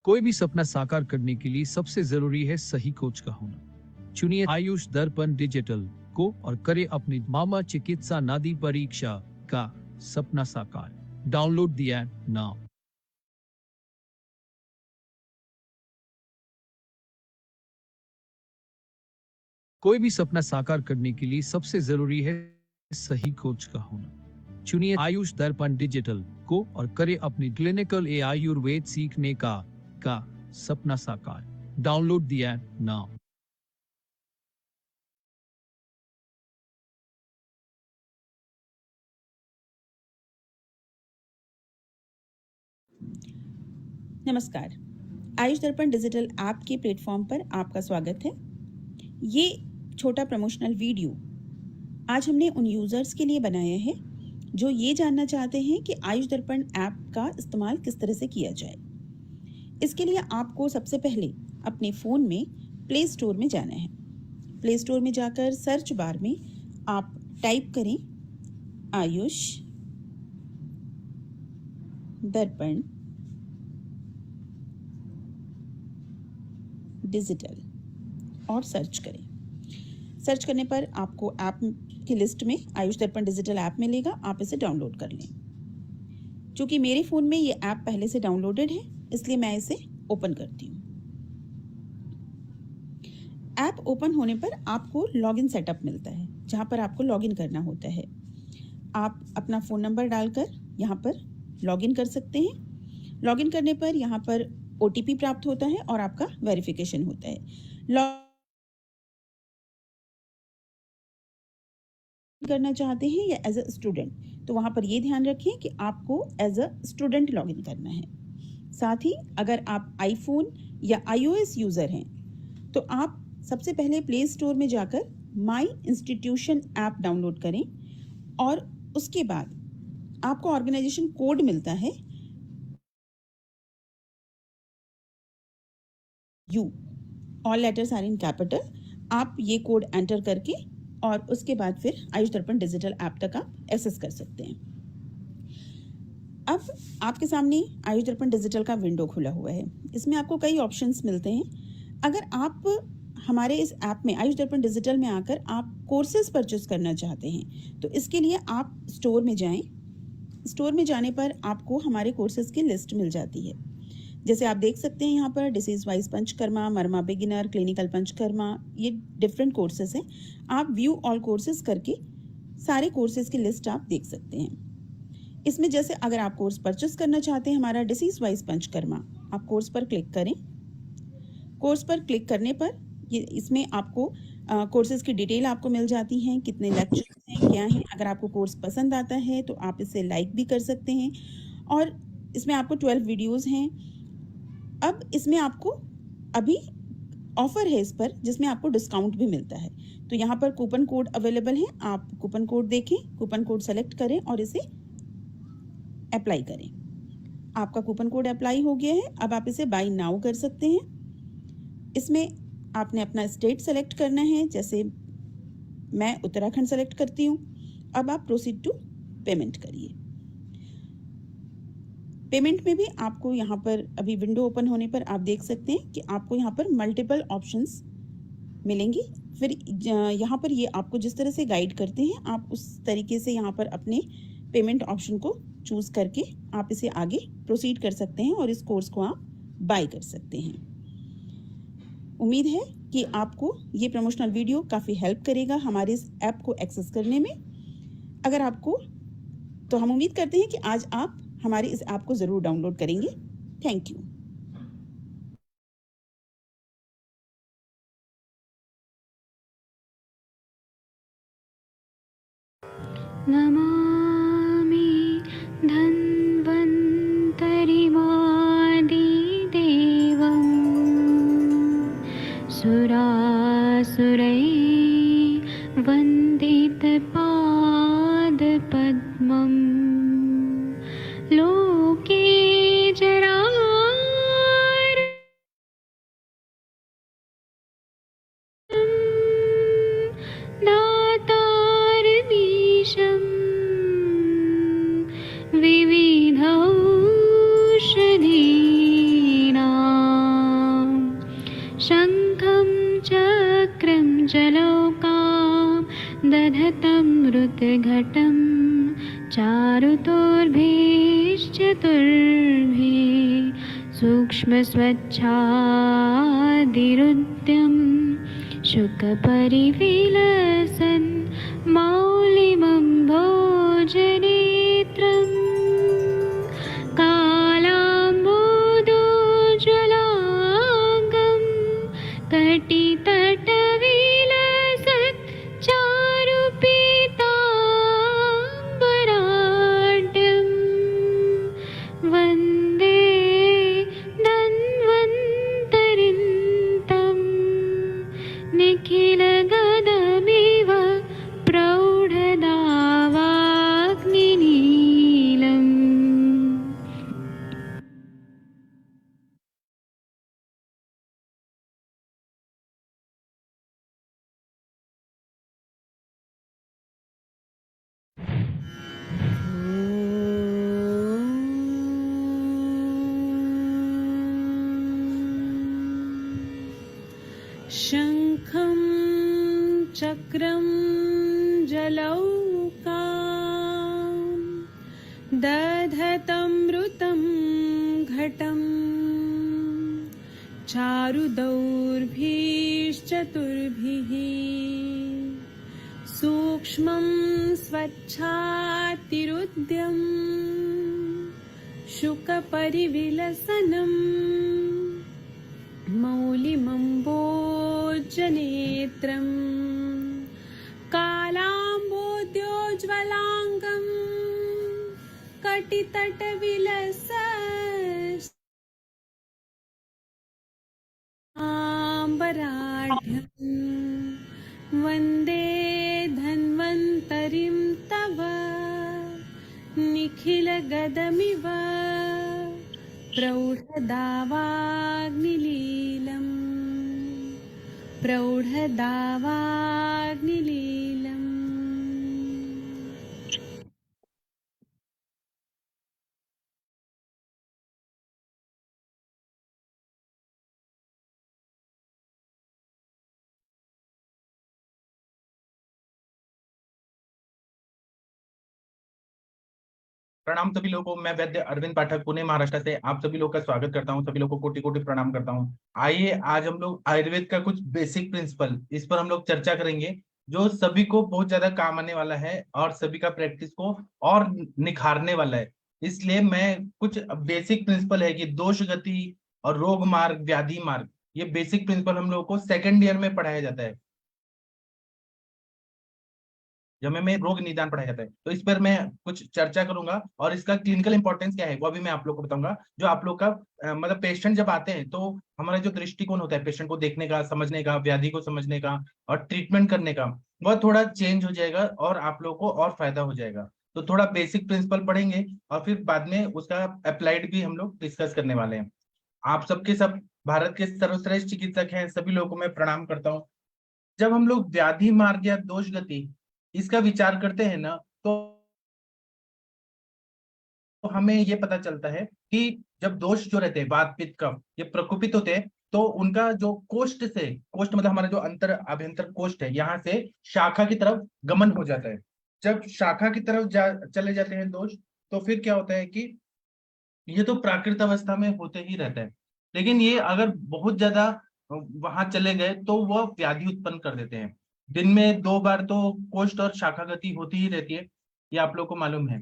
कोई भी सपना साकार करने के लिए सबसे जरूरी है सही कोच का होना। चुनिए आयुष दर्पण डिजिटल को और करे अपनी मामा चिकित्सा नादी परीक्षा का सपना साकार। Download the app now. कोई भी सपना साकार करने के लिए सबसे जरूरी है सही कोच का होना। चुनिए आयुष दर्पण डिजिटल को और करे अपनी क्लिनिकल आयुर्वेद सीखने का सपना साकार। Download the app now. नमस्कार, आयुष दर्पण डिजिटल ऐप के प्लेटफॉर्म पर आपका स्वागत है। ये छोटा प्रमोशनल वीडियो आज हमने उन यूज़र्स के लिए बनाया है जो ये जानना चाहते हैं कि आयुष दर्पण ऐप का इस्तेमाल किस तरह से किया जाए। इसके लिए आपको सबसे पहले अपने फ़ोन में प्ले स्टोर में जाना है। प्ले स्टोर में जाकर सर्च बार में आप टाइप करें आयुष दर्पण डिजिटल और सर्च करें। सर्च करने पर आपको ऐप की लिस्ट में आयुष दर्पण डिजिटल ऐप मिलेगा। आप इसे डाउनलोड कर लें। क्योंकि मेरे फ़ोन में ये ऐप पहले से डाउनलोडेड है, इसलिए मैं इसे ओपन करती हूँ। ऐप ओपन होने पर आपको लॉगिन सेटअप मिलता है, जहाँ पर आपको लॉगिन करना होता है। आप अपना फ़ोन नंबर डालकर यहाँ पर लॉगिन कर सकते हैं। लॉगिन करने पर यहाँ पर OTP प्राप्त होता है और आपका वेरिफिकेशन होता है। लॉगिन करना चाहते हैं या एज अ स्टूडेंट, तो वहाँ पर ये ध्यान रखें कि आपको एज अ स्टूडेंट लॉगिन करना है। साथ ही अगर आप आईफोन या iOS यूज़र हैं तो आप सबसे पहले प्ले स्टोर में जाकर माई इंस्टीट्यूशन ऐप डाउनलोड करें और उसके बाद आपको ऑर्गेनाइजेशन कोड मिलता है U, all letters are in capital. आप ये कोड एंटर करके और उसके बाद फिर आयुष दर्पण डिजिटल ऐप तक आप एक्सेस कर सकते हैं। अब आपके सामने आयुष दर्पण डिजिटल का विंडो खुला हुआ है। इसमें आपको कई ऑप्शंस मिलते हैं। अगर आप हमारे इस ऐप में आयुष दर्पण डिजिटल में आकर आप कोर्सेज परचेस करना चाहते हैं तो इसके लिए आप स्टोर में जाएं। स्टोर में जाने पर आपको हमारे कोर्सेज की लिस्ट मिल जाती है। जैसे आप देख सकते हैं यहाँ पर डिसीज वाइज पंचकर्मा, मर्मा बिगिनर, क्लिनिकल पंचकर्मा, ये डिफरेंट कोर्सेज हैं। आप व्यू ऑल कोर्सेज करके सारे कोर्सेज की लिस्ट आप देख सकते हैं। इसमें जैसे अगर आप कोर्स परचेस करना चाहते हैं हमारा डिसीज वाइज पंचकर्मा, आप कोर्स पर क्लिक करें। कोर्स पर क्लिक करने पर ये इसमें आपको कोर्सेज की डिटेल आपको मिल जाती हैं, कितने लेक्चर्स हैं, क्या हैं। अगर आपको कोर्स पसंद आता है तो आप इसे लाइक भी कर सकते हैं और इसमें आपको 12 वीडियोज़ हैं। अब इसमें आपको अभी ऑफर है इस पर जिसमें आपको डिस्काउंट भी मिलता है। तो यहाँ पर कूपन कोड अवेलेबल है, आप कूपन कोड देखें, कूपन कोड सेलेक्ट करें और इसे अप्लाई करें। आपका कूपन कोड अप्लाई हो गया है। अब आप इसे बाय नाउ कर सकते हैं। इसमें आपने अपना स्टेट सेलेक्ट करना है, जैसे मैं उत्तराखंड सेलेक्ट करती हूँ। अब आप प्रोसीड टू पेमेंट करिए। पेमेंट में भी आपको यहाँ पर अभी विंडो ओपन होने पर आप देख सकते हैं कि आपको यहाँ पर मल्टीपल ऑप्शंस मिलेंगी। फिर यहाँ पर ये आपको जिस तरह से गाइड करते हैं आप उस तरीके से यहाँ पर अपने पेमेंट ऑप्शन को चूज़ करके आप इसे आगे प्रोसीड कर सकते हैं और इस कोर्स को आप बाय कर सकते हैं। उम्मीद है कि आपको ये प्रमोशनल वीडियो काफ़ी हेल्प करेगा हमारे इस ऐप को एक्सेस करने में। अगर आपको तो हम उम्मीद करते हैं कि आज आप हमारे इस ऐप को ज़रूर डाउनलोड करेंगे। Thank you. नमामि धन्वन्तरिमादिदेवं सुरासुरैः वन्दितपादपद्मम् लोके दातारमीशं विविधौषधीनां दधतमृतघटं चारुतोर्भिश्चतुर्भिः सूक्ष्मस्वच्छादिरुद्यं शुकपरिविलसन् मौलिमं भोजनेत्रम् कालाम्बोदोज्ज्वलाङ्गं कटितटविलसत् चारुपीताम्बराढ्यं वन्दे धन्वन्तरिं तं निखिलगदमिव प्रौढदावाग्निनीलम्। शङ्खं चक्रं जलौकां दधतमृतं घटं चारुदौर्भिश्चतुर्भिः सूक्ष्मं स्वच्छातिरुद्यं शुकपरिविलसनम् मौलिमम्बोजनेत्रं कालाम्बोद्योज्ज्वलाङ्गं कटितटविलसाम्बराढ्यं वन्दे धन्वन्तरिं तव निखिलगदमिव प्रौढदावाग्निलीलम् प्रौढदावाग्निलीलम्। प्रणाम सभी लोगों को। मैं वैद्य अरविंद पाठक पुणे महाराष्ट्र से आप सभी लोग का स्वागत करता हूं। सभी लोगों को कोटि कोटि प्रणाम करता हूं। आइए आज हम लोग आयुर्वेद का कुछ बेसिक प्रिंसिपल इस पर हम लोग चर्चा करेंगे, जो सभी को बहुत ज्यादा काम आने वाला है और सभी का प्रैक्टिस को और निखारने वाला है। इसलिए मैं कुछ बेसिक प्रिंसिपल है कि दोष गति और रोग मार्ग, व्याधि मार्ग, ये बेसिक प्रिंसिपल हम लोगों को सेकेंड ईयर में पढ़ाया जाता है, जब में रोग निदान पढ़ाया जाता है। तो इस पर मैं कुछ चर्चा करूंगा और इसका क्लिनिकल इंपॉर्टेंस क्या है वो भी मैं आप लोग को बताऊंगा। जो आप लोग का मतलब पेशेंट जब आते हैं तो हमारा जो दृष्टिकोण होता है पेशेंट को देखने का, समझने का, व्याधि को समझने का और ट्रीटमेंट करने का, वह थोड़ा चेंज हो जाएगा और आप लोग को और फायदा हो जाएगा। तो थोड़ा बेसिक प्रिंसिपल पढ़ेंगे और फिर बाद में उसका अप्लाइड भी हम लोग डिस्कस करने वाले हैं। आप सबके सब भारत के सर्वश्रेष्ठ चिकित्सक हैं, सभी लोगों को मैं प्रणाम करता हूँ। जब हम लोग व्याधि मार्ग या दोष गति इसका विचार करते हैं ना, तो हमें ये पता चलता है कि जब दोष जो रहते हैं वात पित्त कफ ये प्रकोपित होते हैं तो उनका जो कोष्ठ से, कोष्ठ मतलब हमारा जो अंतर अभ्यंतर कोष्ठ है, यहाँ से शाखा की तरफ गमन हो जाता है। जब शाखा की तरफ चले जाते हैं दोष, तो फिर क्या होता है कि ये तो प्राकृत अवस्था में होते ही रहता है, लेकिन ये अगर बहुत ज्यादा वहां चले गए तो वह व्याधि उत्पन्न कर देते हैं। दिन में 2 बार तो कोष्ठ और शाखा गति होती ही रहती है, ये आप लोग को मालूम है।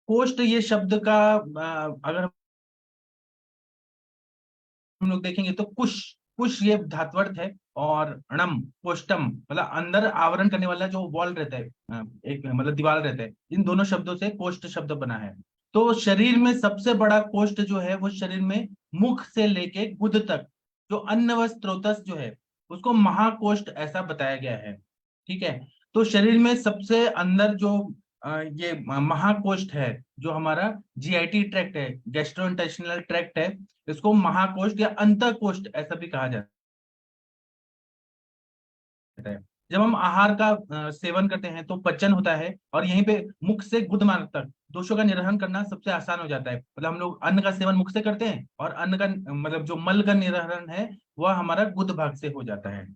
कोष्ठ ये शब्द का अगर हम लोग देखेंगे तो कुश, कुश ये धात्वर्थ है और णम कोष्टम मतलब अंदर आवरण करने वाला जो वॉल रहता है, एक मतलब दीवार रहता है, इन दोनों शब्दों से कोष्ठ शब्द बना है। तो शरीर में सबसे बड़ा कोष्ठ जो है वो शरीर में मुख से लेके गुद तक जो अन्न व स्त्रोतस जो है उसको महाकोष्ठ ऐसा बताया गया है। ठीक है, तो शरीर में सबसे अंदर जो ये महाकोष्ठ है, जो हमारा जीआईटी ट्रैक्ट है, गैस्ट्रोइंटेस्टिनल ट्रैक्ट है, इसको महाकोष्ठ या अंतःकोष्ठ ऐसा भी कहा जाता है। जब हम आहार का सेवन करते हैं तो पचन होता है और यहीं पे मुख से गुद मार्ग तक दोषों का निर्वहन करना सबसे आसान हो जाता है। मतलब हम लोग अन्न का सेवन मुख से करते हैं और अन्न का मतलब जो मल का निर्वहन है वह हमारा गुद भाग से हो जाता है।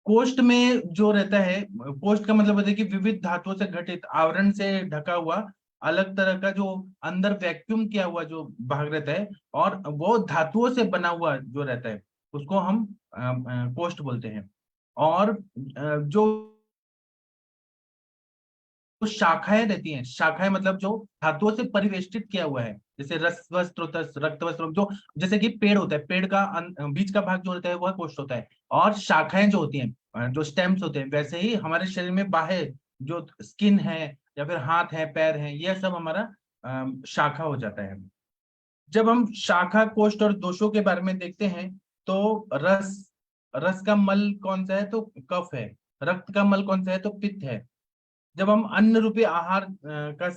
कोष्ठ में जो रहता है, कोष्ठ का मतलब होता है कि विविध धातुओं से घटित, आवरण से ढका हुआ, अलग तरह का जो अंदर वैक्यूम किया हुआ जो भाग रहता है, और वो धातुओं से बना हुआ जो रहता है, उसको हम कोष्ठ बोलते हैं। और जो शाखाएं रहती हैं, शाखाएं मतलब जो धातुओं से परिवेष्टित किया हुआ है, जैसे रस वस्त्र रक्त वस्त्र, जो जैसे कि पेड़ होता है, पेड़ का बीच का भाग जो होता है वह कोष्ठ होता है, और शाखाएं जो होती हैं, जो स्टेम्स होते हैं, वैसे ही हमारे शरीर में बाह्य जो स्किन है या फिर हाथ है, पैर है, यह सब हमारा शाखा हो जाता है। जब हम शाखा, कोष्ठ और दोषों के बारे में देखते हैं, तो रस, रस का मल कौन सा है, तो कफ है। रक्त का मल कौन सा है, तो पित्त है। जब हम अन्न रूपी आहार का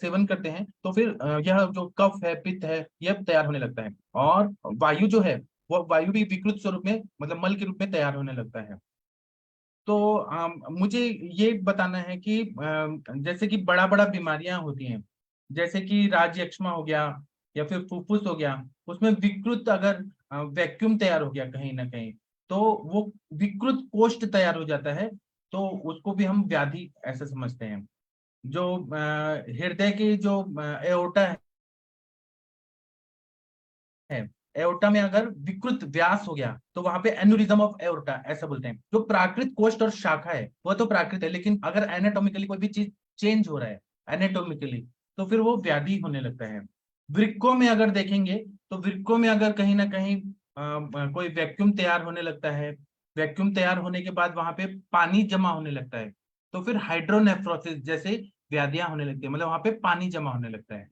सेवन करते हैं, तो फिर यह जो कफ है, पित्त है, यह तैयार होने लगता है। और वायु जो है, वो वायु भी विकृत स्वरूप में, मतलब मल के रूप में तैयार होने लगता है। तो मुझे ये बताना है कि जैसे कि बड़ा बड़ा बीमारियां होती हैं, जैसे कि राजयक्ष्मा हो गया या फिर फुफ्फुस हो गया, उसमें विकृत अगर वैक्यूम तैयार हो गया कहीं ना कहीं, तो वो विकृत कोष्ठ तैयार हो जाता है, तो उसको भी हम व्याधि ऐसे समझते हैं। जो हृदय की जो एओर्टा है, एओर्टा में अगर विकृत व्यास हो गया, तो वहां पे एन्यूरिज्म ऑफ एओर्टा ऐसा बोलते हैं। जो प्राकृत कोष्ठ और शाखा है वो तो प्राकृत है, लेकिन अगर एनाटोमिकली कोई भी चीज चेंज हो रहा है एनाटोमिकली, तो फिर वो व्याधि होने लगता है। वृक्कों में अगर देखेंगे, तो वृक्कों में अगर कहीं ना कहीं कोई वैक्यूम तैयार होने लगता है, वैक्यूम तैयार होने के बाद वहां पे पानी जमा होने लगता है, तो फिर हाइड्रोनेफ्रोसिस जैसे व्याधियां होने लगती है, मतलब वहां पे पानी जमा होने लगता है।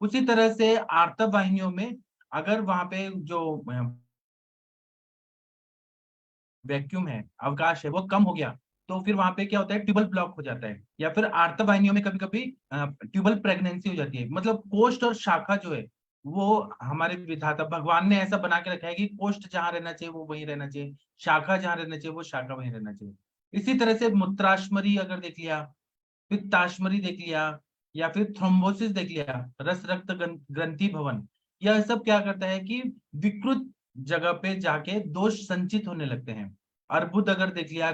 उसी तरह से आर्तव वाहिनियों में अगर वहां पे जो वैक्यूम है, अवकाश है, वो कम हो गया, तो फिर वहां पे क्या होता है, ट्यूबल ब्लॉक हो जाता है। या फिर आर्तव वाहिनियों में कभी कभी ट्यूबल प्रेगनेंसी हो जाती है। मतलब कोष्ठ और शाखा जो है, वो हमारे विधाता भगवान ने ऐसा बना के रखा है कि कोष्ठ जहां रहना चाहिए वो वहीं रहना चाहिए, शाखा जहां रहना चाहिए वो शाखा वहीं रहना चाहिए। इसी तरह से मूत्राश्मरी अगर देख लिया, पित्ताश्मरी देख लिया, या फिर थ्रोम्बोसिस देख लिया, रस रक्त ग्रंथि भवन, यह सब क्या करता है कि विकृत जगह पे जाके दोष संचित होने लगते हैं। अर्बुद अगर देख लिया,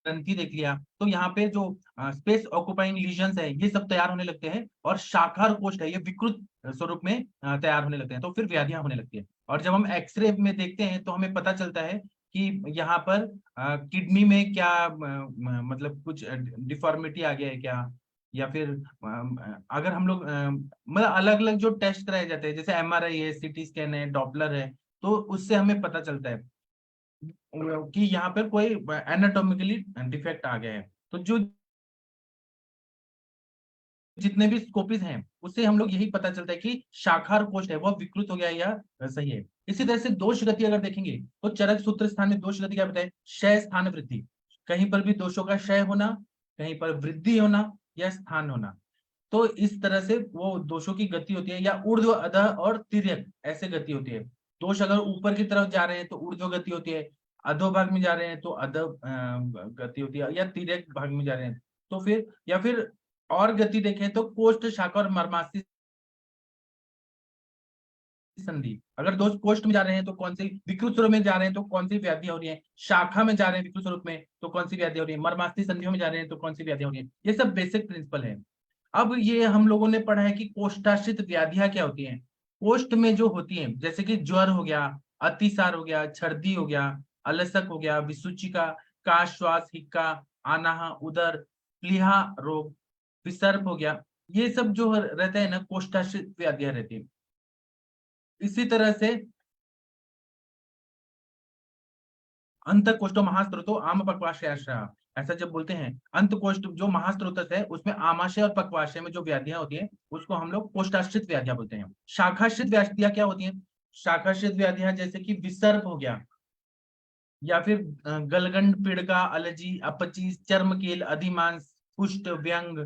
ग्रंथि देख लिया, तो यहाँ पे जो स्पेस ऑक्युपाइंग लीजन्स है, ये सब तैयार होने लगते हैं, और शाखा और कोष्ठ है, ये विकृत स्वरूप में तैयार होने लगते हैं, तो फिर व्याधियां होने लगती है। और जब हम एक्सरे में देखते हैं, तो हमें पता चलता है कि यहाँ पर किडनी में क्या मतलब कुछ डिफॉर्मिटी आ गया है क्या, या फिर अगर हम लोग मतलब अलग अलग जो टेस्ट कराए जाते हैं, जैसे MRI है, CT स्कैन है, डॉपलर है, तो उससे हमें पता चलता है कि यहाँ पर कोई एनाटॉमिकली डिफेक्ट आ गया है। तो जो जितने भी स्कोपिस हैं, उससे हम लोग यही पता चलता है कि शाखा और कोष्ठ है वो विकृत हो गया या सही है। इसी तरह से दोष गति अगर देखेंगे, तो चरक सूत्र स्थान में दोष गति क्या बताए, क्षय स्थान वृद्धि, कहीं पर भी दोषों का क्षय होना, कहीं पर वृद्धि होना या स्थान होना। तो इस तरह से वो दोषों की गति होती है, या ऊर्ध्व, अधः और तिर्यक ऐसे गति होती है। दोष अगर ऊपर की तरफ जा रहे हैं तो ऊर्ध्व गति होती है, अधो भाग में जा रहे हैं तो अधः गति होती है, या तिर्यक भाग में जा रहे हैं तो फिर, या फिर और गति देखें तो कोष्ठ, शाखा और मर्मास्थि संधि। अगर दोष कोष्ठ में जा रहे हैं तो कौन सी, विकृत स्वरूप में जा रहे हैं तो कौन सी व्याधि हो रही है, शाखा में जा रहे हैं विकृत स्वरूप में तो कौन सी व्याधि हो रही है, मर्मास्थि संधियों में जा रहे हैं तो कौन सी व्याधि हो रही है। ये सब बेसिक प्रिंसिपल है। अब ये हम लोगों ने पढ़ा है कि कोष्ठाश्रित व्याधियां क्या होती हैं। कोष्ठ में जो होती हैं, जैसे कि ज्वर हो गया, अतिसार हो गया, छर्दी हो गया, अलसक हो गया, विसूचिका, काश, श्वास, हिक्का, आनाहा, उदर, प्लीहा रोग, विसर्प हो गया, ये सब जो रहता है ना, कोष्ठाश्रित व्याधियां रहती है। इसी तरह से अंत कोष्ठो महास्त्रोतो आम पक्वाशय, ऐसा जब बोलते हैं, अंत कोष्ठ जो महास्त्रोतस है, उसमें आमाशय और पक्वाशय में जो व्याधियां होती हैं, उसको हम लोग कोष्ठाश्रित व्याधियां बोलते हैं। शाखाश्रित व्याधियां क्या होती हैं, शाखाश्रित व्याधियां जैसे कि विसर्प हो गया, या फिर गलगंड, पिड़का, अलर्जी, अपची, चर्मकील, अधिमांस, कुष्ठ, व्यंग,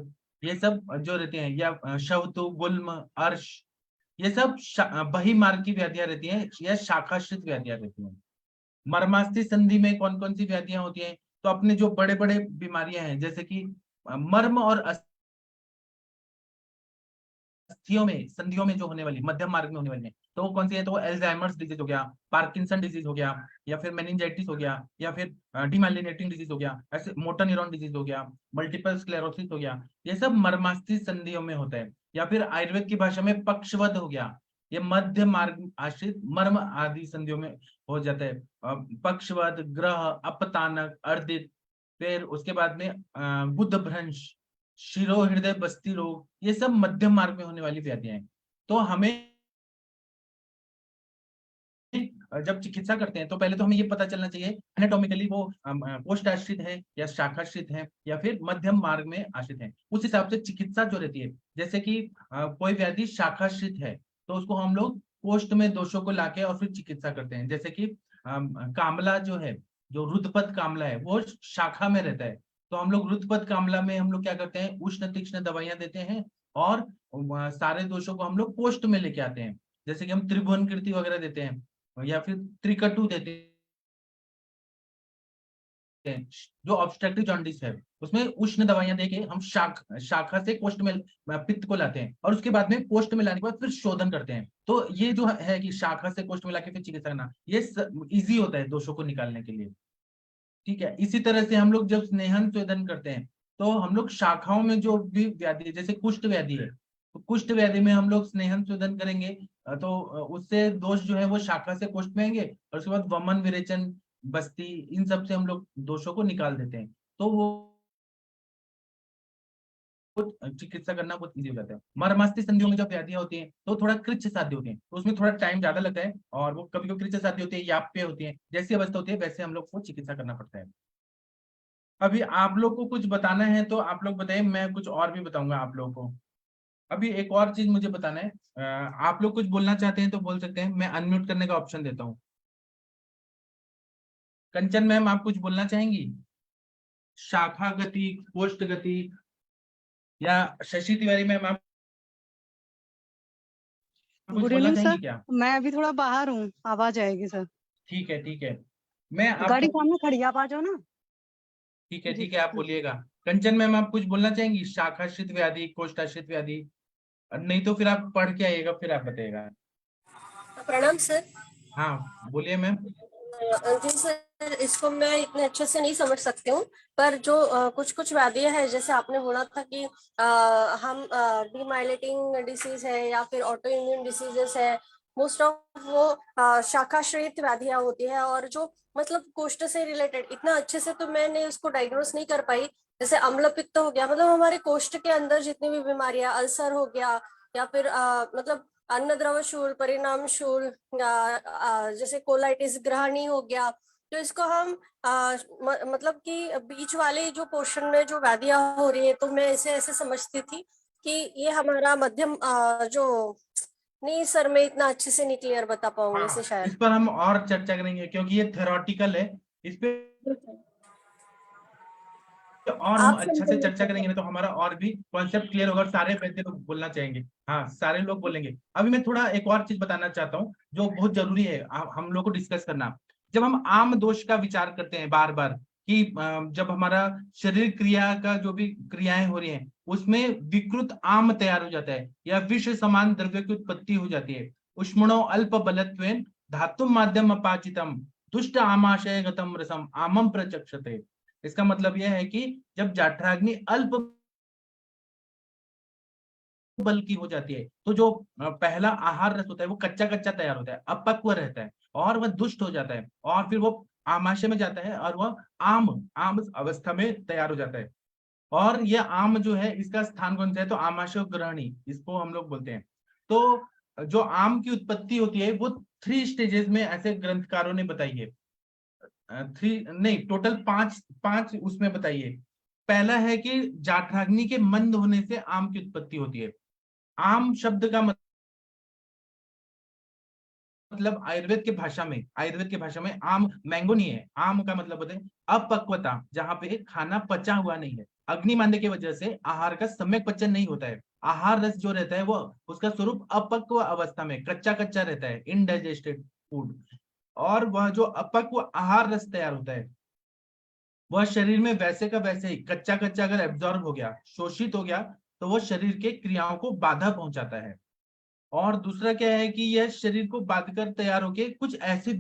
ये सब जो रहते हैं, या शवतु, गुल्म, अर्श, ये सब बहिर्मार्ग की व्याधियां रहती हैं, या शाखाश्रित व्याधियां रहती हैं। मर्मास्थि संधि में कौन कौन सी व्याधियां होती हैं, तो अपने जो बड़े बड़े बीमारियां हैं, जैसे कि मर्म और अस्थियों में, संधियों में जो होने वाली, मध्यम मार्ग में होने वाली है, तो वो कौन सी है, तो एल्जाइमर्स डिजीज हो गया, पार्किंसन डिजीज हो गया, या फिर मेनिंजाइटिस हो गया, या फिर डीमाइलिनेटिंग डिजीज हो गया, ऐसे मोटर न्यूरॉन डिजीज हो गया, मल्टीपल स्क्लेरोसिस हो गया, ये सब मर्मास्थि संधियों में होता है। या फिर आयुर्वेद की भाषा में पक्षवद हो गया, ये मध्य मार्ग आश्रित मर्म आदि संधियों में हो जाता है। पक्षवद, ग्रह, अपतानक, अर्दित, फिर उसके बाद में बुद्ध भ्रंश, शिरो हृदय बस्ती रोग, ये सब मध्यम मार्ग में होने वाली व्याधियां हैं। तो हमें जब चिकित्सा करते हैं तो पहले तो हमें ये पता चलना चाहिए एनाटॉमिकली वो कोष्ठ आश्रित है या शाखाश्रित है या फिर मध्यम मार्ग में आश्रित है। उस हिसाब से चिकित्सा जो रहती है, जैसे कि कोई व्याधि शाखाश्रित है तो उसको हम लोग कोष्ठ में दोषों को लाके और फिर चिकित्सा करते हैं। जैसे कि कामला जो है, जो रुद्रपद कामला है वो शाखा में रहता है, तो हम लोग रुद्रपद कामला में हम लोग क्या करते हैं, उष्ण तीक्ष्ण दवाइयां देते हैं और सारे दोषों को हम लोग कोष्ठ में लेके आते हैं। जैसे कि हम त्रिभुवन कीर्ति वगैरह देते हैं या फिर त्रिकटु देते हैं। जो ऑब्स्ट्रक्टिव जॉन्डिस है उसमें उष्ण दवाइयां देके हम शाखा से कोष्ठ में पित्त को लाते हैं और उसके बाद में कोष्ठ में लाने के बाद फिर शोधन करते हैं। तो ये जो है कि शाखा से कोष्ठ में लाके फिर चिकित्सा करना, ये इजी होता है दोषों को निकालने के लिए। ठीक है, इसी तरह से हम लोग जब स्नेहन शोधन करते हैं तो हम लोग शाखाओं में जो भी व्याधि है, जैसे कुष्ठ व्याधि है तो कुष्ठ व्याधि में हम लोग स्नेहन शोधन करेंगे तो उससे दोष जो है वो शाखा से कोष्ठ में आएंगे और उसके बाद वमन, विरेचन, बस्ती, इन सब से हम लोग दोषों को निकाल देते हैं। तो वो चिकित्सा करना बहुत इजी हो जाता है। मर्मास्थि संधियों में जब व्याधियां होती हैं तो थोड़ा कृच्छ साध्य होती हैं, तो उसमें थोड़ा टाइम ज्यादा लगता है और वो कभी कभी कृच्छ साध्य होती है, याप्य होती है, जैसी अवस्था होती है वैसे हम लोग को चिकित्सा करना पड़ता है। अभी आप लोग को कुछ बताना है तो आप लोग बताइए, मैं कुछ और भी बताऊंगा आप लोगों को। अभी एक और चीज मुझे बताना है, आप लोग कुछ बोलना चाहते हैं तो बोल सकते हैं, मैं अनम्यूट करने का ऑप्शन देता हूँ। कंचन मैम, आप कुछ बोलना चाहेंगी? शाखा गति, कोष्ठ गति, या शशि तिवारी मैम आप कुछ गुड बोलना इवनिंग चाहेंगी सर। क्या? मैं अभी थोड़ा बाहर हूँ, आवाज आएगी सर। ठीक है ठीक है, मैं गाड़ी आपको, सामने खड़ी है, आप आ जाओ ना। जी ठीक है आप बोलिएगा। कंचन मैम आप कुछ बोलना चाहेंगी, शाखाश्रित व्याधि, कोष्ठाश्रित व्याधि? नहीं तो फिर आप पढ़ के आइएगा फिर आप बताइएगा। प्रणाम सर। हाँ बोलिए मैम। जी सर, इसको मैं इतने अच्छे से नहीं समझ सकती हूँ, पर जो कुछ कुछ व्याधियां है, जैसे आपने बोला था कि हम डीमाइलेटिंग डिसीज है या फिर ऑटो इम्यून डिसीजेस है, मोस्ट ऑफ वो शाखाश्रित व्याधियां होती है और जो मतलब कोष्ठ से रिलेटेड इतना अच्छे से तो मैंने इसको डायग्नोस नहीं कर पाई। जैसे अम्ल पित्त हो गया, मतलब हमारे कोष्ठ के अंदर जितनी भी बीमारियां, अल्सर हो गया या फिर मतलब अन्न द्रव शूल, परिणाम शूल, जैसे कोलाइटिस, ग्रहणी हो गया, तो इसको हम मतलब कि बीच वाले जो पोर्शन में जो व्याधियां हो रही है, तो मैं इसे ऐसे समझती थी कि ये हमारा मध्यम जो नहीं सर, मैं इतना अच्छे से नहीं क्लियर बता पाऊंगी इसे इस शायद। पर हम और चर्चा करेंगे क्योंकि ये थ्योरेटिकल है, इस पे और हम आप अच्छा से चर्चा समझाइए। करेंगे ना तो हमारा और भी कॉन्सेप्ट क्लियर होगा और सारे वैद्य लोग बोलना चाहेंगे। हाँ सारे लोग बोलेंगे। अभी मैं थोड़ा एक और चीज बताना चाहता हूँ जो बहुत जरूरी है हम लोग को डिस्कस करना। जब हम आम दोष का विचार करते हैं बार बार कि जब हमारा शरीर क्रिया का जो भी क्रियाएं हो रही हैं उसमें विकृत आम तैयार हो जाता है या विष समान द्रव्य की उत्पत्ति हो जाती है। उष्मणो अल्प बलत्वेन धातु माध्यम अपाचितम दुष्ट आमाशय गतम रसम आमम प्रचक्षते। इसका मतलब यह है कि जब जाठराग्नि अल्प बल की हो जाती है तो जो पहला आहार रस होता है वो कच्चा कच्चा तैयार होता है, अपक्व रहता है और वह दुष्ट हो जाता है और फिर वो आमाशय में जाता है और वह आम आम अवस्था में तैयार हो जाता है। और यह आम जो है इसका स्थान कौन सा है, तो आमाशय ग्रहणी इसको हम लोग बोलते हैं। तो जो आम की उत्पत्ति होती है वो 3 स्टेजेस में ऐसे ग्रंथकारों ने बताई है। 3 नहीं, टोटल 5 उसमें बताइए। पहला है कि जाठराग्नि के मंद होने से आम की उत्पत्ति होती है। आम शब्द का मतलब आयुर्वेद के भाषा में आम मैंगो नहीं है, आम का मतलब होता है अपक्वता, जहां पे खाना पचा हुआ नहीं है। अग्निमांद्य की वजह से आहार का सम्यक पचन नहीं होता है। आहार रस जो रहता है वो उसका स्वरूप अपक्व अवस्था में कच्चा कच्चा रहता है, इनडाइजेस्टेड फूड। और वह जो अपक्व आहार रस तैयार होता है वह शरीर में वैसे का वैसे ही कच्चा कच्चा अगर एब्जॉर्ब हो गया, शोषित हो गया, तो वह शरीर के क्रियाओं को बाधा पहुंचाता है। और दूसरा क्या है कि यह शरीर को बांधकर तैयार होके कुछ ऐसे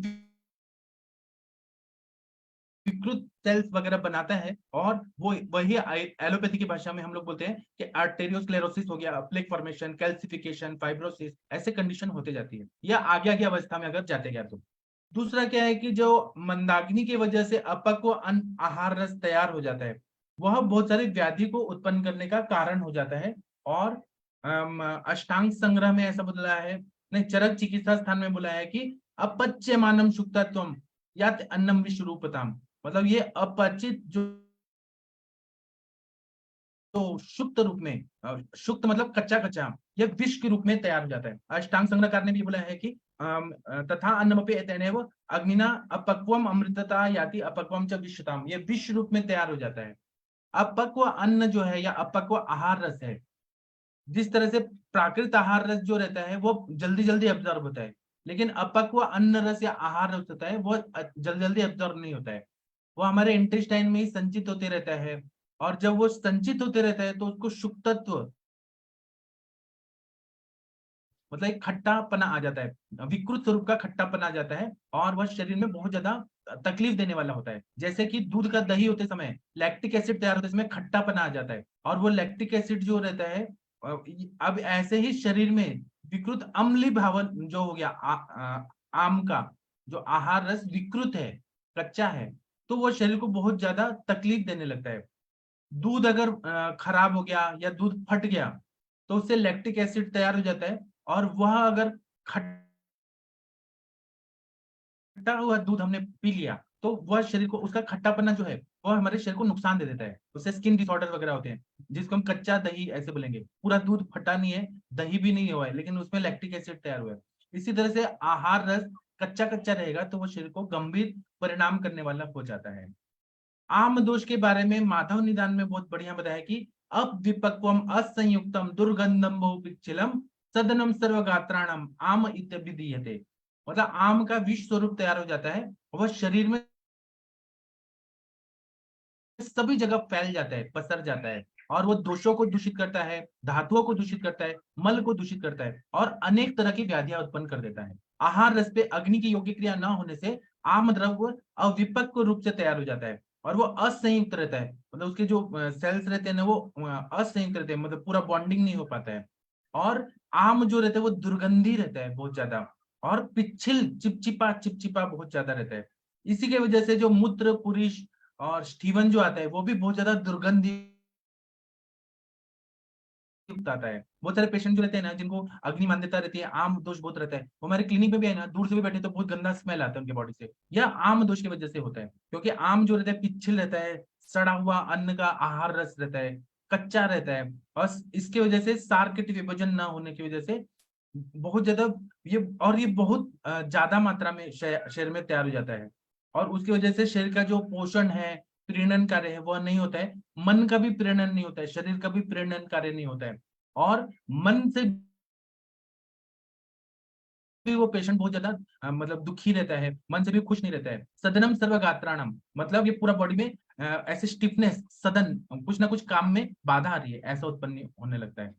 विकृत सेल्स वगैरह बनाता है, और वो वही एलोपैथी की भाषा में हम लोग बोलते हैं कि आर्टेरियोस्क्लेरोसिस हो गया, प्लेक फॉर्मेशन, कैल्सिफिकेशन, फाइब्रोसिस, ऐसे कंडीशन होते जाती है, या आगे आगे अवस्था में अगर जाते गया तो। दूसरा क्या है कि जो मंदाग्नि की वजह से अपक्व अन्न आहार रस तैयार हो जाता है, वह बहुत सारी व्याधि को उत्पन्न करने का कारण हो जाता है। और अष्टांग संग्रह में ऐसा बोला है, नहीं, चरक चिकित्सा स्थान में बोला है कि अपच्यमानम शुक्तत्वम यात अन्नम विश्वरूपताम, मतलब ये अपचित जो तो शुक्त रूप में, शुक्त मतलब कच्चा कच्चा, यह विष के रूप में तैयार हो जाता है। अष्टांग संग्रहकार ने भी बोला है कि तथा अन्नमपि एतेनैव अग्निना अपक्वम अमृतता याति अपक्वम च विश्वताम, ये विष रूप में तैयार हो जाता है। अपक्व अन्न जो है या अपक्व आहार रस है, जिस तरह से प्राकृत आहार रस जो रहता है वो जल्दी जल्दी एब्जॉर्ब होता है, लेकिन अपक्व अन्न रस या आहार रस होता है वो जल्दी जल्दी एब्जॉर्ब नहीं होता है, वो हमारे इंटेस्टाइन में ही संचित होते रहता है। और जब वो संचित होते रहता है तो उसको शुक्तत्व, मतलब एक खट्टापना आ जाता है, विकृत स्वरूप का खट्टापना आ जाता है, और वह शरीर में बहुत ज्यादा तकलीफ देने वाला होता है। जैसे कि दूध का दही होते समय लैक्टिक एसिड तैयार होते समय खट्टापना आ जाता है, और वो लैक्टिक एसिड जो रहता है, अब ऐसे ही शरीर में विकृत अम्लीय भावन जो हो गया, आम का जो आहार रस विकृत है, कच्चा है, तो वो शरीर को बहुत ज्यादा तकलीफ देने लगता है। दूध अगर खराब हो गया या दूध फट गया तो उससे लैक्टिक एसिड तैयार हो जाता है, और वह अगर खट्टा हुआ दूध हमने पी लिया तो वह शरीर को, उसका खट्टापना जो है वह हमारे शरीर को नुकसान दे देता है, उससे स्किन डिसऑर्डर वगैरह होते हैं, जिसको हम कच्चा दही ऐसे बोलेंगे। पूरा दूध फटा नहीं है, दही भी नहीं हुआ है, लेकिन उसमें लैक्टिक एसिड तैयार हुआ है। इसी तरह से आहार रस कच्चा कच्चा रहेगा तो वो शरीर को गंभीर परिणाम करने वाला हो जाता है। आम दोष के बारे में माधव निदान में बहुत बढ़िया बताया कि अविपक्वम असंयुक्तम दुर्गंधम बहुपिच्छिलम सदनम सर्वगात्राणम आम इत्यभिधीयते, मतलब आम का विष स्वरूप तैयार हो जाता है, वह शरीर में सभी जगह फैल जाता है, पसर जाता है, और वो दोषों को दूषित करता है, धातुओं को दूषित करता है, मल को दूषित करता है, और अनेक तरह की व्याधियां उत्पन्न कर देता है। आहार रस पे अग्नि की योग्य क्रिया न होने से आम द्रव्य अविपक्व रूप से तैयार हो जाता है, और वो असंयुक्त रहता है, मतलब उसके जो सेल्स रहते हैं ना वो असंयुक्त रहते हैं, मतलब पूरा बॉन्डिंग नहीं हो पाता है। और आम जो रहता है वो दुर्गंधी रहता है बहुत ज्यादा, और पिछिल चिपचिपा चिपचिपा बहुत ज्यादा रहता है। इसी के वजह से जो मूत्र पुरुष और स्टीवन जो आता है वो भी बहुत ज्यादा दुर्गंधी आता है। बहुत सारे पेशेंट जो रहते हैं ना, जिनको अग्नि मान्यता रहती है, आम दोष बहुत रहता है, वो हमारे क्लिनिक में भी है ना, दूर से भी बैठे तो बहुत गंदा स्मेल आता है उनके बॉडी से, यह आम दोष की वजह से होता है। क्योंकि आम जो रहता है पिछिल रहता है, सड़ा हुआ अन्न का आहार रस रहता है, कच्चा रहता है, और इसकी वजह से सार्किट विभाजन न होने की वजह से बहुत ज्यादा ये बहुत ज्यादा मात्रा में शरीर में तैयार हो जाता है, और उसकी वजह से शरीर का जो पोषण है, प्रीणन कार्य है, वह नहीं होता है, मन का भी प्रीणन नहीं होता है, शरीर का भी प्रीणन कार्य नहीं होता है, और मन से भी वो पेशेंट बहुत ज्यादा मतलब दुखी रहता है, मन से भी खुश नहीं रहता है। सदनम सर्वगात्राणम, मतलब ये पूरा बॉडी में ऐसे स्टिफनेस, सदन, कुछ ना कुछ काम में बाधा आ रही है, ऐसा उत्पन्न होने लगता है।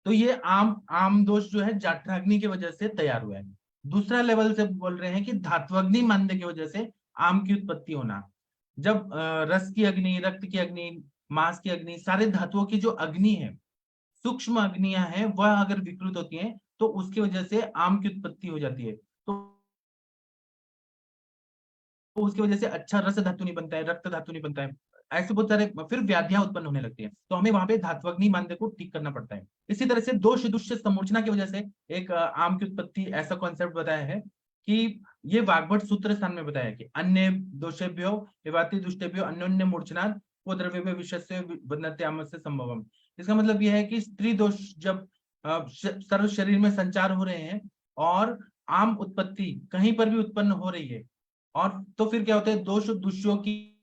तो ये आम दोष जो है जाठराग्नि की वजह से तैयार हुआ है। दूसरा लेवल से बोल रहे हैं कि धात्वग्नि मानने की वजह से आम की उत्पत्ति होना। जब रस की अग्नि, रक्त की अग्नि, मांस की अग्नि, सारे धातुओं की जो अग्नि है, सूक्ष्म अग्नियां हैं, वह अगर विकृत होती हैं तो उसकी वजह से आम की उत्पत्ति हो जाती है। तो उसकी वजह से अच्छा रस धातु नहीं बनता है, रक्त धातु नहीं बनता है, ऐसे बहुत सारे फिर व्याधियां उत्पन्न होने लगती है, तो हमें वहां पे धात्वग्नि मानने को ठीक करना पड़ता है। इसी तरह से दोष दुष्य समूर्छना की वजह से एक आम की उत्पत्ति, ऐसा कॉन्सेप्ट बताया है कि ये वाग्भट सूत्र स्थान में बताया कि अन्य दोषेभ्यो विवाति दुष्टेभ्यो अन्योन्य मूर्छनात् वो द्रव्य विषयस्य बदनते आमस्य संभवम। इसका मतलब यह है कि स्त्री दोष जब सर्व शरीर में संचार हो रहे हैं और आम उत्पत्ति कहीं पर भी उत्पन्न हो रही है, और तो फिर क्या होता है, दोष दुष्यों की,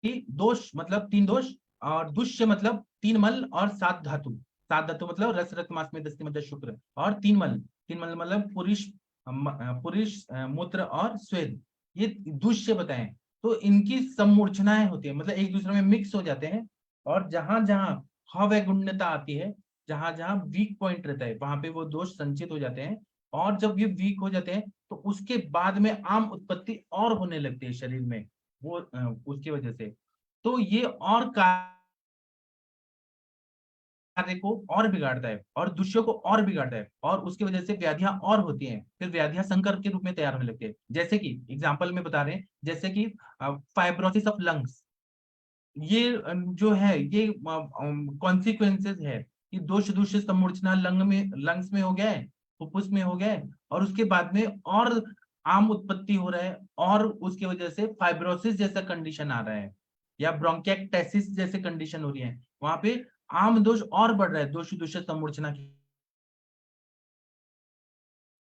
दोष मतलब 3 दोष, और दुष्य मतलब 3 मल और 7 धातु। 7 धातु मतलब रस रक्त मांस में दस्ती मध्य शुक्र, और 3 मल मतलब पुरुष मूत्र और स्वेद, ये दुष्य बताएं। तो इनकी सम्मूर्छनाएं होती है, मतलब एक दूसरे में मिक्स हो जाते हैं, और जहां जहां हव्य गुण्यता आती है, जहां जहां वीक पॉइंट रहता है वहां पे वो दोष संचित हो जाते हैं, और जब ये वीक हो जाते हैं तो उसके बाद में आम उत्पत्ति और होने लगती है शरीर में, वो उसकी वजह से। तो ये और कार्य को और बिगाड़ता है और दूसरों को और बिगाड़ता है, और उसकी वजह से व्याधियां और होती हैं, फिर व्याधियां संकर के रूप में तैयार होने लगती है। जैसे कि एग्जाम्पल में बता रहे हैं, जैसे कि फाइब्रोसिस ऑफ लंग्स, ये जो है ये कॉन्सिक्वेंसेस है कि दोष दूषित समूर्छना लंग्स में हो गया है, फुफ्फुस में हो गया है, और उसके बाद में और आम उत्पत्ति हो रहा है, और उसकी वजह से फाइब्रोसिस जैसा कंडीशन आ रहा है, या ब्रोंकिएक्टाइटिस जैसे कंडीशन हो रही है, वहां पे आम दोष और बढ़ रहा है दोष दूषित समूर्छना की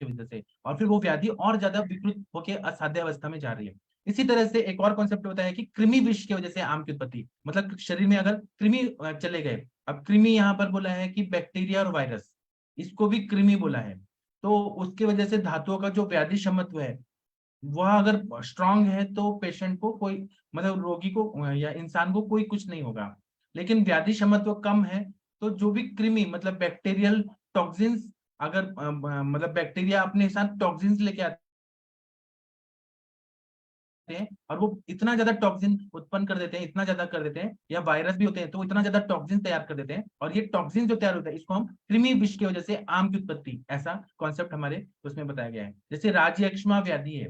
वजह से, और फिर वो व्याधि और ज्यादा विकृत होकर असाध्य अवस्था में जा रही है। इसी तरह से एक और कॉन्सेप्ट होता है कि कृमि विष की वजह से आम की उत्पत्ति, मतलब शरीर में अगर कृमि चले गए, अब कृमि यहाँ पर बोला है कि बैक्टीरिया और वायरस, इसको भी कृमि बोला है, तो उसकी वजह से धातुओं का जो व्याधि क्षमत्व है वह अगर स्ट्रांग है तो पेशेंट को कोई, मतलब रोगी को या इंसान को कोई कुछ नहीं होगा। लेकिन व्याधि क्षमत्व कम है तो जो भी कृमि मतलब बैक्टीरियल टॉक्सिन्स, अगर मतलब बैक्टीरिया अपने साथ टॉक्सिन्स लेके आते हैं और वो इतना ज्यादा टॉक्सिन उत्पन्न कर देते हैं, इतना ज्यादा कर देते हैं, या वायरस भी होते हैं तो इतना ज्यादा टॉक्सिन तैयार कर देते हैं, और ये टॉक्सिन जो तैयार होता है इसको हम कृमि विष की वजह से आम की उत्पत्ति, ऐसा कॉन्सेप्ट हमारे उसमें बताया गया है। जैसे राज्यक्षमा व्याधि है,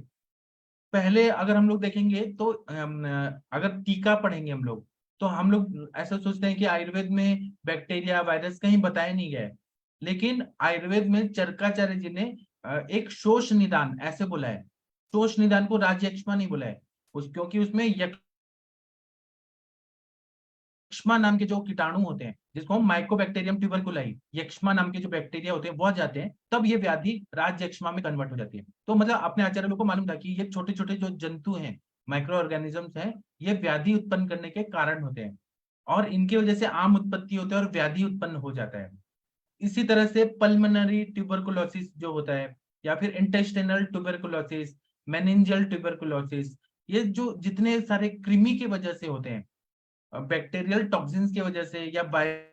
पहले अगर हम लोग देखेंगे तो अगर टीका पढ़ेंगे हम लोग, तो हम लोग ऐसा सोचते हैं कि आयुर्वेद में बैक्टीरिया वायरस कहीं बताया नहीं गया है, लेकिन आयुर्वेद में चरकाचार्य जी ने एक शोष निदान ऐसे बोला है, शोष निदान को राज्यक्षमा नहीं बोला है क्योंकि उसमें यक्ष्मा नाम के जो कीटाणु होते हैं, जिसको हम माइकोबैक्टीरियम ट्यूबरकुलाई, यक्ष्मा नाम के जो बैक्टीरिया होते हैं वह जाते हैं, तब ये व्याधि राज्यक्षमा में कन्वर्ट हो जाती है। तो मतलब अपने आचार्य लोगों को मालूम था कि ये छोटे छोटे जो जंतु हैं, माइक्रो ऑर्गेनिजम्स हैं, ये व्याधि उत्पन्न करने के कारण होते हैं, और इनकी वजह से आम उत्पत्ति होती है और व्याधि उत्पन्न हो जाता है। इसी तरह से पल्मोनरी ट्यूबरकुलोसिस जो होता है, या फिर इंटेस्टिनल ट्यूबरकुलोसिस, मेनिंजियल ट्यूबरकुलोसिस, ये जो जितने सारे कृमि की वजह से होते हैं, बैक्टीरियल टॉक्सिन्स की वजह से या वायरल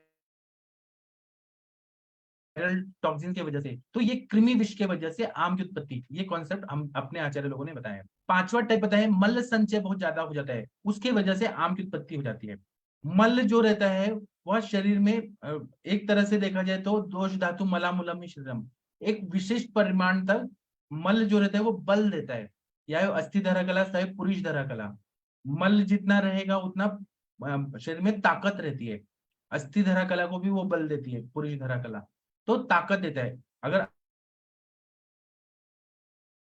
टॉक्सिन की वजह से, तो ये कृमि विष की वजह से आम की उत्पत्ति, ये कॉन्सेप्ट हम अपने आचार्य लोगों ने बताया। पांचवा टाइप बताया है मल संचय बहुत ज्यादा हो जाता है, उसके वजह से आम की उत्पत्ति हो जाती है। मल जो रहता है वह शरीर में एक तरह से देखा जाए तो दोष धातु मलामुलम मिश्रम, एक विशिष्ट परिमाण तक मल जो रहता है वो बल देता है, या अस्थि धरा कला चाहे पुरुष धरा कला, मल जितना रहेगा उतना शरीर में ताकत रहती है। अस्थि धरा कला को भी वो बल देती है, पुरुष धरा कला तो ताकत देता है। अगर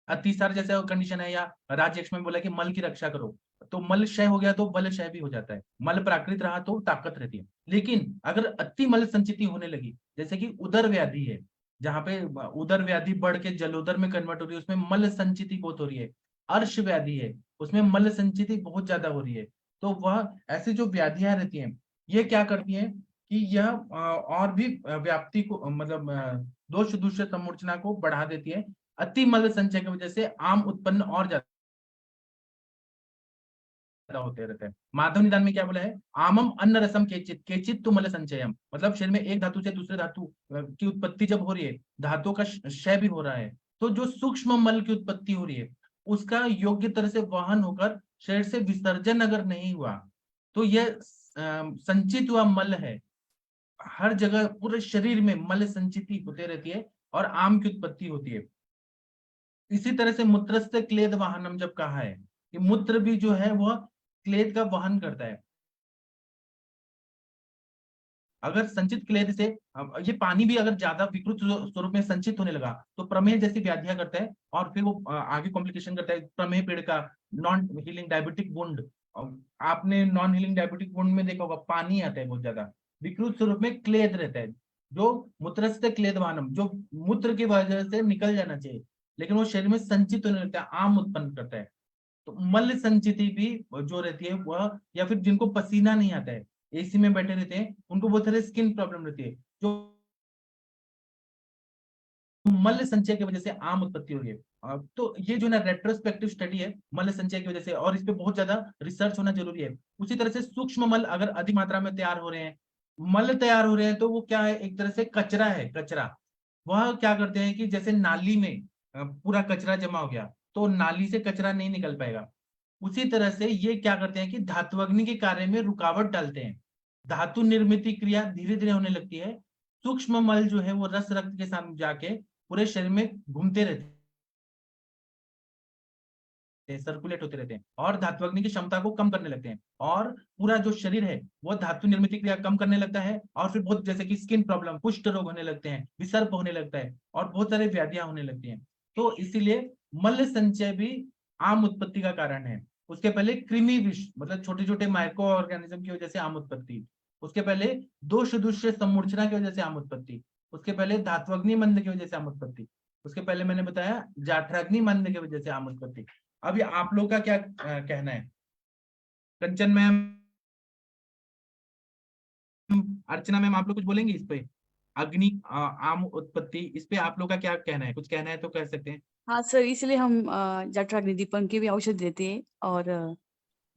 अतिसार जैसा कंडीशन है, या राज्यक्ष में बोला कि मल की रक्षा करो, तो मल क्षय हो गया तो बल क्षय भी हो जाता है। मल प्राकृत रहा तो ताकत रहती है। लेकिन अगर अति मल संचिति होने लगी, जैसे कि उदर व्याधि है, जहां पे उदर व्याधि बढ़ के जलोदर में कन्वर्ट हो रही है, उसमें मल संचिति बहुत हो रही है। अर्श व्याधि है, उसमें मल संचिति बहुत ज्यादा हो रही है, तो वह ऐसी जो व्याधियां रहती हैं ये क्या करती हैं कि यह और भी व्याप्ति को, मतलब दोष दूषित समूर्छना को बढ़ा देती है। अति मल संचय की वजह से आम उत्पन्न और ज्यादा होते रहते हैं। माधव निदान में क्या बोला है, आमम अन्न रसम केचित केचित तो मल संचयम, मतलब शरीर में एक धातु से दूसरे धातु की उत्पत्ति जब हो रही है, धातुओं का क्षय भी हो रहा है, तो जो सूक्ष्म मल की उत्पत्ति हो रही है उसका योग्य तरह से वहन होकर शरीर से विसर्जन अगर नहीं हुआ तो यह संचित हुआ मल है, हर जगह पूरे शरीर में मल संचिति होते रहती है और आम की उत्पत्ति होती है। इसी तरह से मूत्रस्थ क्लेद वाहनम जब कहा है कि मूत्र भी जो है वह क्लेद का वहन करता है। अगर संचित क्लेद से ये पानी भी अगर ज्यादा विकृत स्वरूप में संचित होने लगा तो प्रमेह जैसी व्याधियां करता है, और फिर वो आगे कॉम्प्लिकेशन करता है। प्रमेह पीड़ का नॉन हीलिंग डायबिटिक वुंड, आपने नॉन हीलिंग डायबिटिक वुंड में देखा होगा पानी आता है बहुत ज्यादा, विकृत स्वरूप में क्लेद रहता है, जो मूत्रस्थ क्लेद वाहनम, जो मूत्र की वजह से निकल जाना चाहिए लेकिन वो शरीर में संचित होने लगता है, आम उत्पन्न करता है। तो मल संचिति भी जो रहती है वह, या फिर जिनको पसीना नहीं आता है, एसी में बैठे रहते हैं, उनको बहुत सारे स्किन प्रॉब्लम रहती है, जो मल संचय की वजह से आम उत्पत्ति हो रही है। तो ये जो ना रेट्रोस्पेक्टिव स्टडी है मल संचय की वजह से, और इस पे बहुत ज्यादा रिसर्च होना जरूरी है। उसी तरह से सूक्ष्म मल अगर अधिक मात्रा में तैयार हो रहे हैं मल तैयार हो रहे हैं तो वो क्या है, एक तरह से कचरा है, कचरा। वह क्या करते हैं कि जैसे नाली में पूरा कचरा जमा हो गया तो नाली से कचरा नहीं निकल पाएगा, उसी तरह से ये क्या करते हैं कि धात्वग्नि के कार्य में रुकावट डालते हैं। धातु निर्मित क्रिया धीरे धीरे होने लगती है। सूक्ष्म मल जो है वो रस रक्त के साथ जाके पूरे शरीर में घूमते रहते हैं, सर्कुलेट होते रहते हैं और धात्वग्नि की क्षमता को कम करने लगते हैं, और पूरा जो शरीर है वो धातु निर्मित क्रिया कम करने लगता है, और फिर बहुत जैसे कि स्किन प्रॉब्लम, कुष्ठ रोग होने लगते हैं, विसर्प होने लगता है और बहुत सारे व्याधियां होने लगती हैं। तो इसीलिए मल संचय भी आम उत्पत्ति का कारण है। उसके पहले कृमि विष मतलब छोटे छोटे माइक्रो ऑर्गेनिज्म की वजह से आम उत्पत्ति, उसके पहले दोष दूष्य सम्मूर्छना की वजह से आम उत्पत्ति, उसके पहले धात्वग्नि मंद की वजह से आम उत्पत्ति, उसके पहले मैंने बताया जाठराग्नि मंद की वजह से आम उत्पत्ति। अभी आप लोग का क्या कहना है? कंचन मैम, अर्चना मैम, आप लोग कुछ बोलेंगे इस पे? अग्नि आम उत्पत्ति, इस पे आप लोग का क्या कहना है? कुछ कहना है तो कह सकते हैं। हाँ सर, इसलिए हम जठराग्नि दीपन के भी औषध देते हैं और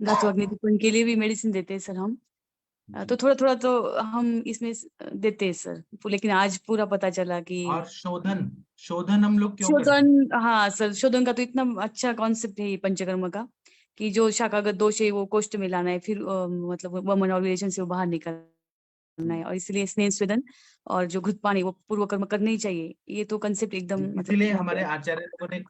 धात्वग्नि दीपन के लिए भी मेडिसिन देते हैं सर हम। तो थोड़ा थोड़ा तो हम इसमें देते हैं सर, लेकिन आज पूरा पता चला कि और शोधन, शोधन हम लोग क्यों करते हैं? शोधन, हाँ सर, शोधन का तो इतना अच्छा कॉन्सेप्ट है ये पंचकर्म का कि जो शाखागत दोष है वो कोष्ठ में लाना है, फिर मतलब वमन और रिलेशन से वो बाहर निकलना है, और इसलिए स्नेह स्वेदन और जो घृत पानी वो पूर्व कर्म करने ही चाहिए। ये तो कंसेप्ट एकदम इसीलिए हमारे आचार्य लोगों ने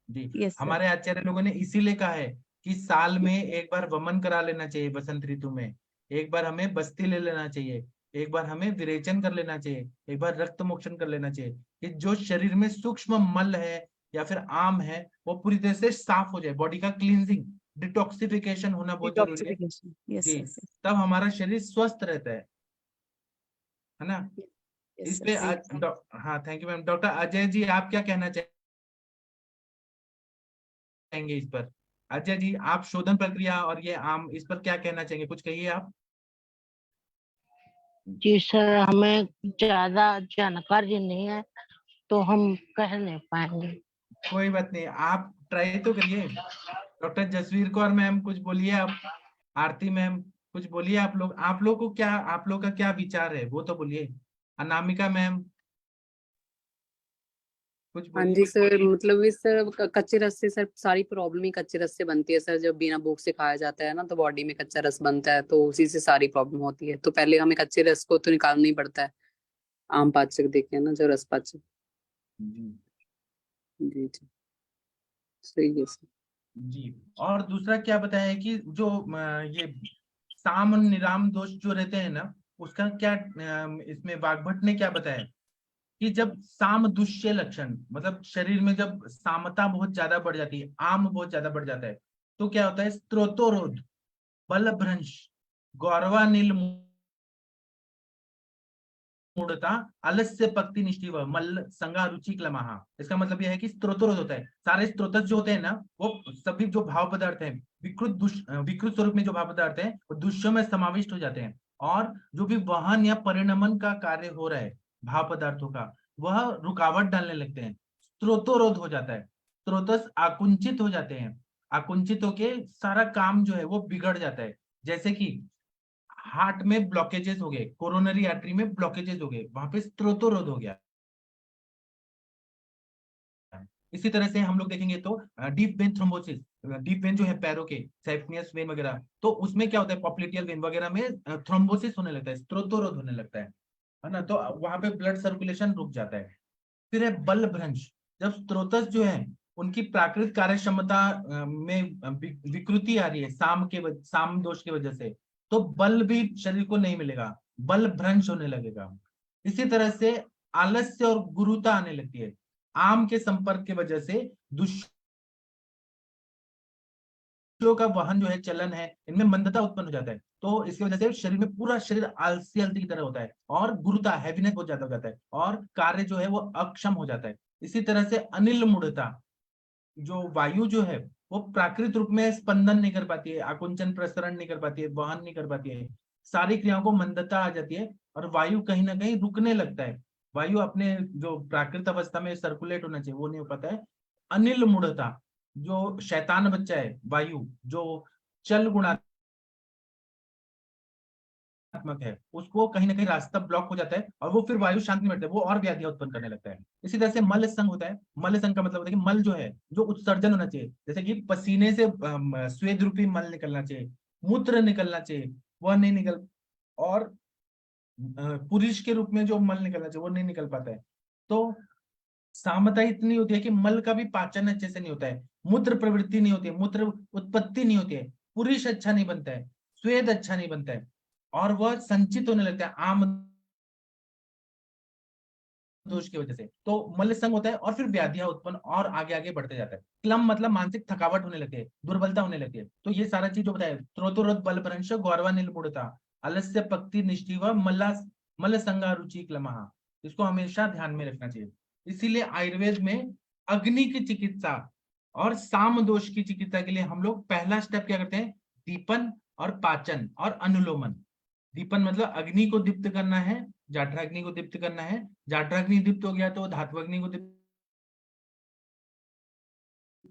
जी यस सर, हमारे आचार्य लोगों ने इसीलिए कहा है कि साल में एक बार वमन करा लेना चाहिए, बसंत ऋतु में एक बार हमें बस्ती ले लेना चाहिए, एक बार हमें विरेचन कर लेना चाहिए, एक बार रक्त मोक्षण कर लेना चाहिए, कि जो शरीर में सूक्ष्म मल है या फिर आम है वो पूरी तरह से साफ हो जाए, बॉडी का क्लींजिंग, डिटॉक्सिफिकेशन होना बहुत जरूरी है डिटॉक्सिफिकेशन, यस जी, सर, तब हमारा शरीर स्वस्थ रहता है ना। यस इस सर, पे सही। हाँ thank you ma'am. Doctor Ajay ji आप क्या कहना चाहेंगे इस पर? अजय जी आप शोधन प्रक्रिया और ये आम, इस पर क्या कहना चाहेंगे? कुछ कहिए आप। जी सर, हमें ज्यादा जानकारी नहीं है तो हम कह नहीं पाएंगे। कोई बात नहीं, आप ट्राई तो करिए। डॉक्टर जसवीर कौर मैम कुछ बोलिए आप, आरती मैम कुछ बोलिए, आप लोग को क्या, आप लोग का क्या विचार है वो तो बोलिए। अनामिका मैम कुछ हाँ बोलिए। जी सर, मतलब इस कच्चे रस से सर सारी प्रॉब्लम ही कच्चे रस से बनती है सर। जब बिना भूख से खाया जाता है ना तो बॉडी में कच्चा रस बनता है, तो उसी से सारी प्रॉब्लम होती है। तो पहले हमें कच्चे रस को तो निकालना ही पड़ता है। आम पाचक देखे ना, जो रस पाचक। जी जी जी, सही है सर। जी। और दूसरा क्या बताया है कि जो ये साम और निराम दोष जो रहते हैं ना, उसका क्या इसमें वाग्भट ने क्या बताया कि जब साम दुष्य लक्षण मतलब शरीर में जब सामता बहुत ज्यादा बढ़ जाती है, आम बहुत ज्यादा बढ़ जाता है, तो क्या होता है? स्त्रोतोरोध, बल भ्रंश, गौरवानिल मूढ़ता, आलस्य पक्ति निष्ठिव, मल्ल संगा रुचि क्लमाहा। इसका मतलब यह है कि स्त्रोतोरोध होता है। सारे स्त्रोतस जो होते हैं ना वो सभी जो भाव पदार्थ हैं, विकृत स्वरूप में जो भाव पदार्थ हैं वो दुष्यों में समाविष्ट हो जाते हैं, और जो भी वहन या परिणमन का कार्य हो रहा है भाव पदार्थों का, वह रुकावट डालने लगते हैं, स्त्रोतोरोध हो जाता है, स्त्रोतस आकुंचित हो जाते हैं, आकुंचित होके सारा काम जो है वो बिगड़ जाता है। जैसे कि हार्ट में ब्लॉकेजेस हो गए, कोरोनरी आर्टरी में ब्लॉकेजेस हो गए, वहां पे स्त्रोतोरोध हो गया। इसी तरह से हम लोग देखेंगे तो deep vein thrombosis, deep vein जो है पैरों के सैप्टियस वेन वगैरह, तो उसमें क्या होता है? पॉप्लिटियल वेन वगैरह में थ्रोम्बोसिस होने लगता है, स्त्रोतोरोध होने लगता है ना, तो वहां पे ब्लड सर्कुलेशन रुक जाता है। फिर है बल भ्रंश, जब स्त्रोतस जो है उनकी प्राकृतिक कार्य क्षमता में विकृति आ रही है साम दोष की वजह से, तो बल भी शरीर को नहीं मिलेगा, बल भ्रंश होने लगेगा। इसी तरह से आलस्य और गुरुता आने लगती है, आम के संपर्क की वजह से दुष्टों का वाहन जो है, चलन है, इनमें मंदता उत्पन्न हो जाता है, तो इसकी वजह से शरीर में पूरा शरीर आलसी आलसी की तरह होता है, और गुरुता हैवीनेस बहुत ज्यादा हो जाता है, और कार्य जो है वो अक्षम हो जाता है। इसी तरह से अनिल मूढ़ता, जो वायु जो है वो प्राकृतिक रूप में स्पंदन नहीं कर पाती है, आकुंचन प्रसरण नहीं कर पाती है, वहन नहीं कर पाती है, सारी क्रियाओं को मंदता आ जाती है, और वायु कहीं ना कहीं रुकने लगता है, वायु अपने जो प्राकृतिक अवस्था में सर्कुलेट होना चाहिए वो नहीं हो पाता है। अनिल मूढ़ता, जो शैतान बच्चा है वायु, जो चल गुणात्मक नकारात्मक है उसको कहीं ना कहीं रास्ता ब्लॉक हो जाता है और वो फिर वायु शांत नहीं बैठता है, वो और व्याधियां उत्पन्न करने लगता है। इसी तरह से मल संग होता है। मल संग का मतलब होता है कि मल जो है जो उत्सर्जन होना चाहिए, जैसे कि पसीने से स्वेद रूपी मल निकलना चाहिए, मूत्र निकलना चाहिए, वह नहीं निकल, और पुरुष के रूप में जो मल निकलना चाहिए वो नहीं निकल पाता है। तो सामता इतनी होती है कि मल का भी पाचन अच्छे से नहीं होता है, मूत्र प्रवृत्ति नहीं होती है, मूत्र उत्पत्ति नहीं होती है, पुरुष अच्छा नहीं बनता है, स्वेद अच्छा नहीं बनता है, और वह संचित होने लगता है आम दोष की वजह से। तो मल संग होता है और फिर व्याधियां उत्पन्न और आगे आगे बढ़ते जाता है। क्लम मतलब मानसिक थकावट होने लगती है, दुर्बलता होने लगती है। तो ये सारा चीज जो बताया, त्रोतोरोध बल भ्रंश गौरवा निर्मूढ़ता अलस्य पक्ति निष्ठिव मल संगा रुचि क्लमः, इसको हमेशा ध्यान में रखना चाहिए। इसीलिए आयुर्वेद में अग्नि की चिकित्सा और साम दोष की चिकित्सा के लिए हम लोग पहला स्टेप क्या करते हैं, दीपन और पाचन और अनुलोमन। दीपन मतलब अग्नि को दीप्त करना है, जाठराग्नि को दीप्त करना है, जाठराग्नि दीप्त हो गया तो धात्वाग्नि को दीप्त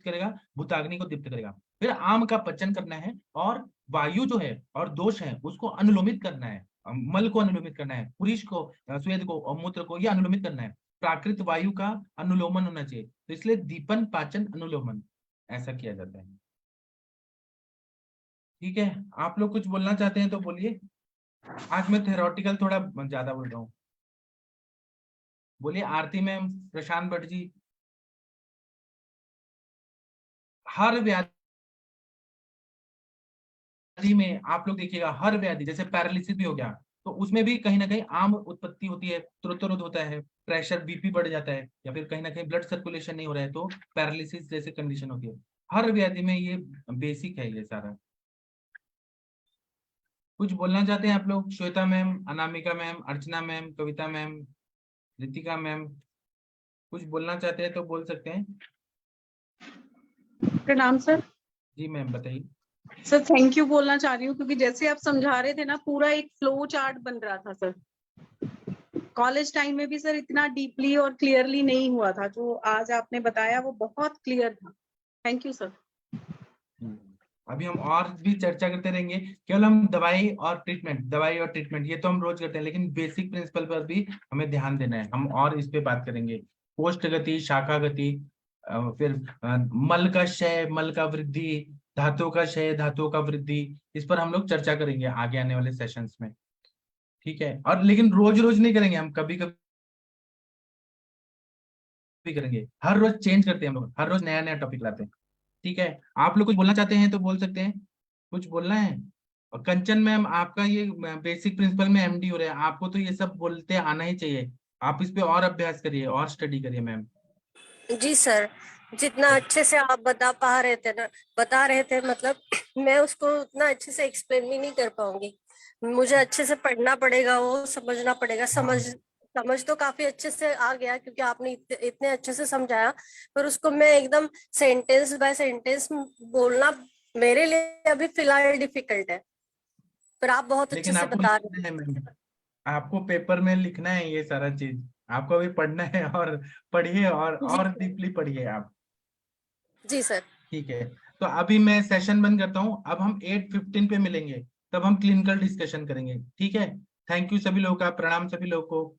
करेगा, भूताग्नि को दीप्त करेगा। फिर आम का पचन करना है और वायु जो है और दोष है उसको अनुलोमित करना है, मल को अनुलोमित करना है, पुरुष को, स्वेद को और मूत्र को ये अनुलोमित करना है। प्राकृत वायु का अनुलोमन होना चाहिए। तो इसलिए दीपन पाचन अनुलोमन ऐसा किया जाता है। ठीक है, आप लोग कुछ बोलना चाहते हैं तो बोलिए। आज मैं थ्योरेटिकल थोड़ा ज्यादा बोल रहा हूँ। बोलिए आरती मैम, प्रशांत भट्ट जी। हर व्याधि में आप लोग देखिएगा, हर व्याधि जैसे पैरालिसिस भी हो गया तो उसमें भी कहीं ना कहीं आम उत्पत्ति होती है, त्रुतरोध होता है, प्रेशर बीपी बढ़ जाता है, या फिर कहीं ना कहीं ब्लड सर्कुलेशन नहीं हो रहा है तो पैरालिसिस जैसे कंडीशन होती है। हर व्याधि में ये बेसिक है ये सारा। कुछ बोलना चाहते हैं आप लोग? श्वेता मैम, अनामिका मैम, अर्चना मैम, कविता मैम, रितिका मैम, कुछ बोलना चाहते हैं तो बोल सकते हैं। प्रणाम सर। जी मैम बताइए। सर थैंक यू बोलना चाह रही हूँ क्योंकि जैसे आप समझा रहे थे ना, पूरा एक फ्लो चार्ट बन रहा था सर। कॉलेज टाइम में भी सर इतना डीपली और क्लियरली नहीं हुआ था, जो आज आपने बताया वो बहुत क्लियर था। Thank you sir. अभी हम और भी चर्चा करते रहेंगे। केवल हम दवाई और ट्रीटमेंट ये तो हम रोज करते हैं, लेकिन बेसिक प्रिंसिपल पर भी हमें ध्यान देना है। हम और इस पे बात करेंगे, कोष्ठ गति, शाखा गति, फिर मल का क्षय, मल का वृद्धि, धातुओं का क्षय, धातुओं का वृद्धि, इस पर हम लोग चर्चा करेंगे आगे आने वाले सेशंस में। ठीक है, और लेकिन रोज रोज नहीं करेंगे, हम कभी कभी करेंगे। हर रोज चेंज करते हैं हम लोग, हर रोज नया नया टॉपिक लाते हैं। ठीक है, आप लोग कुछ बोलना चाहते हैं तो बोल सकते हैं। कुछ बोलना है? और कंचन मैम, आपका ये बेसिक प्रिंसिपल में एमडी हो रहा है, आपको तो ये सब बोलते आना ही चाहिए। आप इस पे और अभ्यास करिए और स्टडी करिए मैम। जी सर, जितना अच्छे से आप बता रहे थे मतलब मैं उसको उतना अच्छे से एक्सप्लेन भी नहीं कर पाऊंगी। मुझे अच्छे से पढ़ना पड़ेगा, वो समझना पड़ेगा। समझ तो काफी अच्छे से आ गया क्योंकि आपने इतने अच्छे से समझाया, पर उसको मैं एकदम सेंटेंस बाय सेंटेंस बोलना मेरे लिए अभी फिलहाल डिफिकल्ट है, पर आप बहुत अच्छे से बता रहे हैं। आपको पेपर में लिखना है ये सारा चीज, आपको अभी पढ़ना है और पढ़िए और डीपली पढ़िए आप। जी सर। ठीक है, तो अभी मैं सेशन बंद करता हूँ। अब हम 8:15 पे मिलेंगे, तब हम क्लिनिकल डिस्कशन करेंगे। ठीक है, थैंक यू सभी लोगों का, प्रणाम सभी लोगों को।